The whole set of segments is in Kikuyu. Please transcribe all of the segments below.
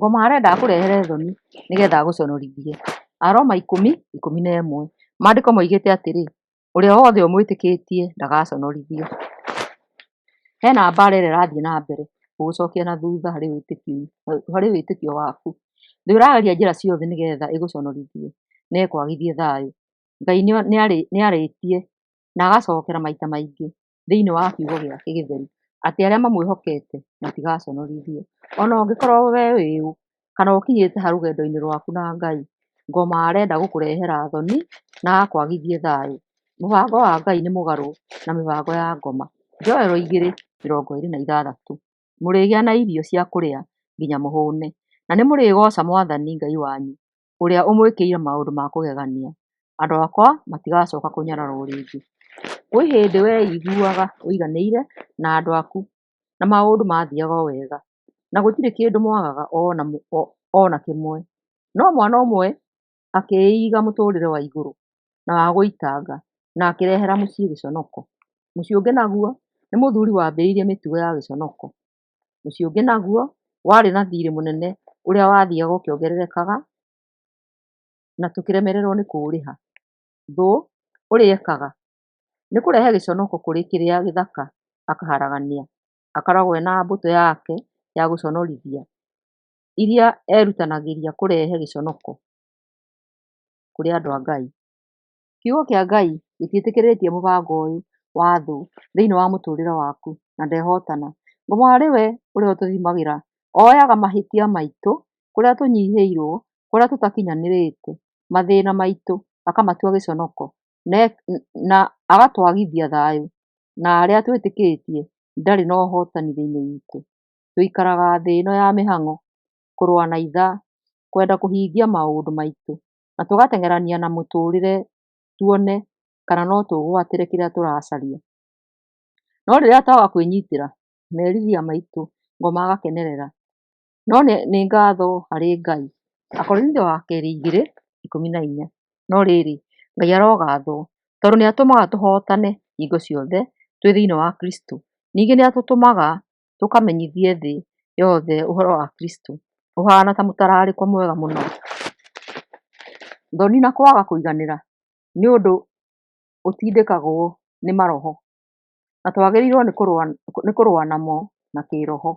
ngoma arendaga kũrehere thoni nĩgetha agũconorithie. Aroma 10:11 maandĩko moigĩte atĩrĩ, ũrĩa wothe ũmwĩtĩkĩtie ndagaconorithio. Hena mbara ĩrĩa ĩrathiĩ na mbere gũgũcokia na thutha harĩ wĩtĩkio waku. Thĩ ũrageria njĩra ciothe nĩgetha ĩgũconorithie na ĩkwagithie thayũ. Ngai nĩarĩtie na agacokera maita maingĩ thĩinĩ wa kiugo gĩake gĩtheru atĩ arĩa mamwĩhokete matigaconorithio. Ona ũngĩkorwo we wĩ ũ kana ũkinyĩte ha rũgendo-inĩ rwaku na Ngai, ngoma arenda gũkũrehera thoni na akwagithie thayũ. Mũbango wa Ngai nĩ mũgarũ na mĩbango ya ngoma. Joel 2:26 mũrĩgĩa na irio cia kũrĩa nginya mũhũne, na nĩ mũrĩgoca Mwathani Ngai wanyu ũrĩa ũmwĩkĩire maũndũ ma kũgegania. Andũ akwa matigacoka kũnyararwo rĩngĩ. Kwĩ hĩndĩ weiguaga ũiganĩire na andũ aku na maũndũ mathiaga o wega na gũtirĩ kĩndũ mwagaga ona kĩmwe. No mwana ũmwe akĩiga mũtũrĩre wa igũrũ na wa gũitanga na akĩrehera mũciĩ gĩconoko. Mũciĩ ũngĩ naguo nĩ mũthuri wambĩrĩirie mĩtugo ya gĩconoko. Mũciĩ ũngĩ naguo warĩ na thirĩ mũnene ũrĩa wathiaga ũkĩongererekaga na tũkĩremererwo nĩ kũũrĩha. Thũ ũrĩa ekaga nĩ kũrehe gĩconoko kũrĩ kĩrĩa gĩthaka akaharagania. Akoragwo ena mbũtũ yake ya gũconorithia iria erutanagĩria kũrehe gĩconoko kũrĩ andũ a Ngai. Kiugo kĩa Ngai gĩtiĩtĩkĩrĩtie mũbango ũyũ wa thũ thĩinĩ wa mũtũrĩre waku na ndehotana. Ngoma arĩ we ũrĩa ũtũthimagĩra, oyaga mahĩtia maitũ kũrĩa tũnyihĩirwo, kũrĩa tũtakinyanĩrĩte, mathĩna maitũ akamatua gĩconoko na agatwagithia thayũ. Na arĩa twĩtĩkĩtie ndarĩ na ũhotani thĩinĩ witũ. Tũikaraga thĩ ĩno ya mĩhang'o, kũrũa na ithaa, kwenda kũhingia maũndũ maitũ na tũgateng'erania na mũtũrĩre tuone kana no tũgwatĩre kĩrĩa tũracaria. No rĩrĩa twaga kwĩnyitĩra merirĩria maitũ, ngoma agakenerera. No nĩ ngatho harĩ Ngai. Akorinitho wa kerĩ 2:14 no rĩrĩ, Ngai arogathwo tondũ nĩatũmaga tũhotane hingo ciothe twĩ thĩinĩ wa Kristũ. Ningĩ nĩatũtũmaga tũkamenyithie thĩ yothe ũhoro wa Kristũ. Ũhana ta mũtararĩko mwega mũno. Thoni na kwaga kũiganĩra nĩ ũndũ ũtindĩkagwo nĩ maroho na twagĩrĩirwo nĩ kũrũa namo na kĩroho.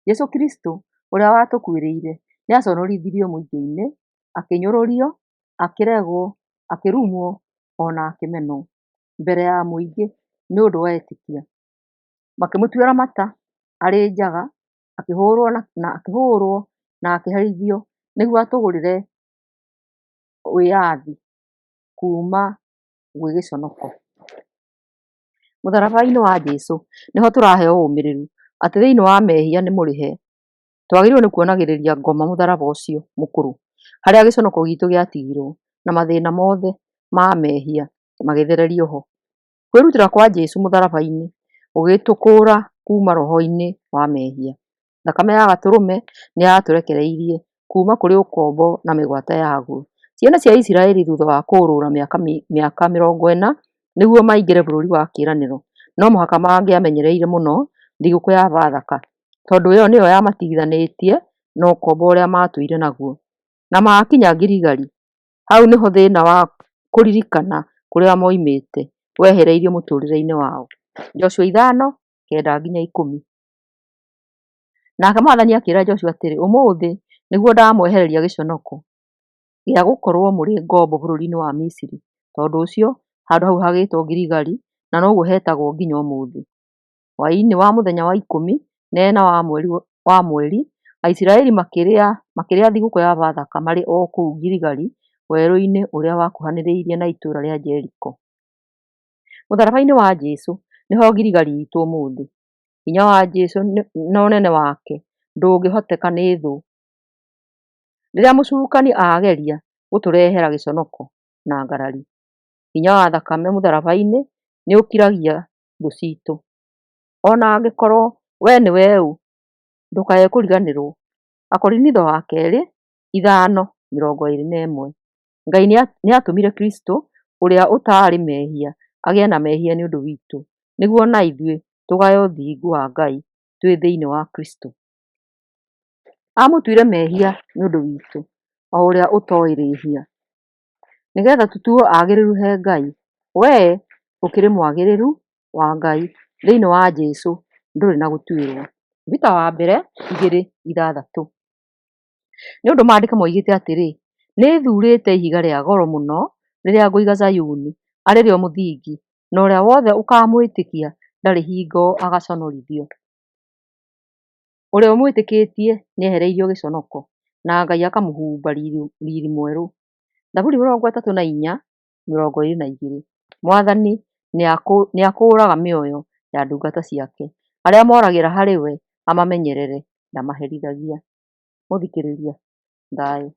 Jesũ Kristũ ũrĩa watũkuĩrĩire nĩaconorithirio mũingĩ-inĩ, akĩnyũrũrio, akĩregwo, akĩrumwo ona akĩmenwo mbere ya mũingĩ nĩ ũndũ wa etĩkia. Makĩmũtuĩra mata arĩ njaga, akĩhũrwo na akĩherithio nĩguo atũgũrĩre wĩyathi kuma gwĩ gĩconoko. Mũtharaba-inĩ wa Jesũ nĩho tũraheo ũũmĩrĩru atĩ thĩinĩ wa mehia nĩ mũrĩhe. Twagĩrĩirwo nĩ kuonagĩrĩria ngoma mũtharaba ũcio mũkũrũ harĩa gĩconoko gitũ gĩatigirwo na mathĩna mothe ma mehia magĩthererio ho. Kwĩrutĩra kwa Jesũ mũtharaba-inĩ gũgĩtũkũũra kuma roho-inĩ wa mehia. Thakame ya Gatũrũme nĩyatũrekereirie kuma kũrĩ ũkombo na mĩgwate yaguo. Ciana cia Isiraeli thutha wa kũũrũra mĩaka 40 nĩguo maingĩre bũrũri wa kĩĩranĩro, no mũhaka mangĩamenyereire mũno thigũkũ ya Bathaka tondũ ĩyo nĩyo yamatigithanĩtie na ũkombo ũrĩa matũire naguo. Na makinya Giligali, hau nĩho thĩna wa kũririkana kũrĩa moimĩte wehereirio mũtũrĩre-inĩ wao. Joshua 5:9-10. Nake Mwathani akĩĩra Joshua atĩrĩ, ũmũthĩ nĩguo ndamwehereria gĩconoko gĩa gũkorwo mũrĩ ngombo bũrũri-inĩ wa Misiri. Tondũ ũcio handũ hau hagĩĩtwo Giligali na noguo hetagwo nginya ũmũthĩ. Hwaĩ-inĩ wa mũthenya wa 14 wa mweri, Aisiraeli makĩrĩa thigũkũ ya Bathaka marĩ o kũu Giligali werũ-inĩ ũrĩa wakuhanĩrĩirie na itũũra rĩa Jeriko. Mũtharaba-inĩ wa Jesũ nĩho Giligali itũ ũmũthĩ. Hinya wa Jesũ na ũnene wake ndũngĩhoteka nĩ thũ. Rĩrĩa mũcukani ageria gũtũrehera gĩconoko na ngarari, hinya wa thakame mũtharaba-inĩ nĩũkiragia thũ citũ. Ona angĩkorwo we nĩwe ũ, ndũkae kũriganĩrwo. Akorinitho wa kerĩ 5:21. Ngai nĩatũmire Kristũ ũrĩa ũtaarĩ mehia agĩe na mehia nĩ ũndũ witũ, nĩguo na ithuĩ tũgae ũthingu wa Ngai twĩ thĩinĩ wa Kristũ. amũtuire mehia nĩ ũndũ witũ, o ũrĩa ũtoĩ rĩhia, nĩgetha tũtuo agĩrĩru he Ngai. Wee ũkĩrĩ mwagĩrĩru wa Ngai thĩinĩ wa Jesũ, ndũrĩ na gũtuĩrwo. Peter wa mbere 2:6. Nĩ ũndũ maandĩko moigĩte atĩrĩ, nĩthurĩte ihiga rĩa goro mũno rĩrĩa ngũiga Zayuni, arĩ rĩo mũthingi, na ũrĩa wothe ũkamwĩtĩkia ndarĩ hingo agaconorithio. Ũrĩa ũmwĩtĩkĩtie nĩehereirio gĩconoko, na Ngai akamũhumba riiri mwerũ. Zaburi 34:22. Mwathani nĩakũũraga mĩoyo ya ndungata ciake, arĩa moragĩra harĩ we amamenyerere ndamaherithagia. Mũthikĩrĩria, thayũ.